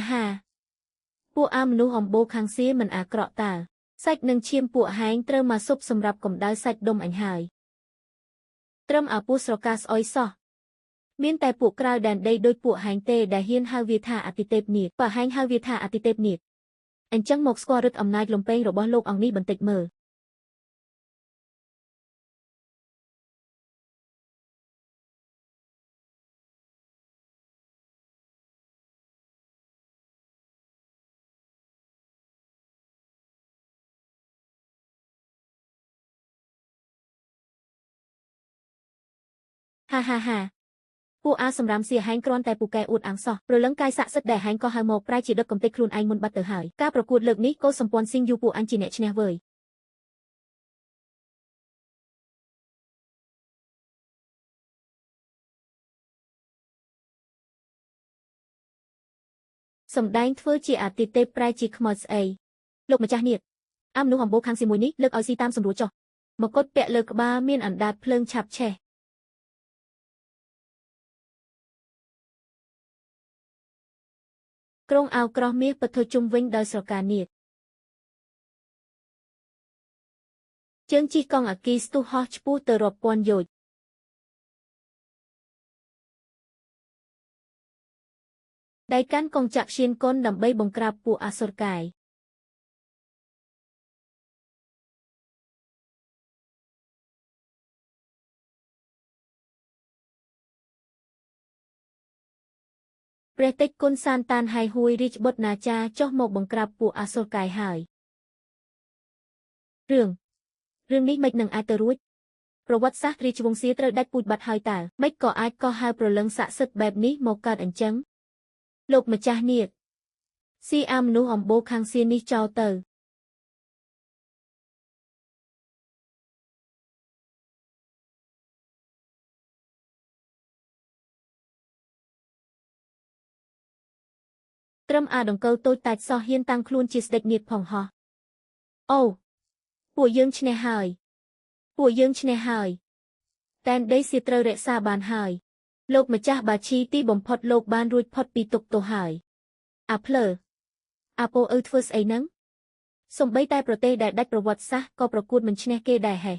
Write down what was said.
ha.ពួកអាមនុស្សអំបូរខាងសៀមិនអាក្រក់តើសាច់នឹងឈាមពួកហែងត្រូវមកស៊ុបសម្រាប់កម្ដៅសាច់ដុំអញហើយត្រឹមអាពុះស្រកាស្អុយសោះមានតែពួកក្រៅដែនដីដូចពួកហែងទេដែលហ៊ានហៅវាថាអតិទេពនាគបើហែងហៅវាថាអតិទេពនាគអញ្ចឹងមកស្គាល់ឫទ្ធិអំណាចលំពេងរបស់លោកអង្គនេះបន្តិចមើលហាពួកអាសម្រាមសៀហែងគ្រាន់តែពូកែអួតអាំងសោះព្រលឹងកាយស័ក្តិសិទ្ធដែលហែងក៏ហៅមកប្រែជាដឹកកំទេចខ្លួនឯងមុនបាត់ទៅហើយការប្រកួតលើកនេះកូនសម្ព័ន្ធស៊ីងយូពួកអញជាអ្នកឈ្នះវើយសំដែងធ្វើជាអាទិទេពប្រែជាខ្មោចស្អីលោកម្ចាស់នាគអាមនុស្សអំបូរខាងសៀមួយនេះលើកឲ្យស៊ីតាមសម្រួលចុះមកុដពាក់លើក្បាលមានអណ្ដាតភ្លើងឆាប់ឆេះក្រុងអាវក្រោះមាសពធុជុំវិញដោយស្រកានាគជើងជិះកង់អគ្គីស្ទុះហោះឆ្ពោះទៅរាប់ពាន់យោជន៍ដៃកាន់កងចាក់ឈានកុនដើម្បីបង្ក្រាបពួកអសុរកាយព្រះតេជគុណសានតានហៃហួយរាជបុត្រណាចាចុះមកបង្ក្រាបពួកអសុរកាយហើយរឿងនេះមិននឹងអាចទៅរួចប្រវត្តិសាស្ត្ររាជវង្សសៀត្រូវដាច់ពូជបាត់ហើយតើមិនក៏អាចកោះហៅប្រលឹងស័ក្តិសិទ្ធបែបនេះមកកើតអញ្ចឹងលោកម្ចាស់នាគស៊ីអាមនុស្សអំបូរខាងសៀនេះចោលទៅត្រឹមអាដង្កូវតូចតាចសោះហ៊ានតាំងខ្លួនជាស្ដេចនាគផងហោះអូពួកយើងឈ្នះហើយតែនដីសៀត្រូវរក្សាបានហើយលោកម្ចាស់បាឈីទីបំផុតលោកបានរួចផុតពីទុក្ខទោសហើយអាភ្លើអាពោធ្វើស្អីហ្នឹងសំបីតែប្រទេសដែលដាច់ប្រវត្តិសាស្ត្រក៏ប្រកួតមិនឈ្នះគេដែរហេ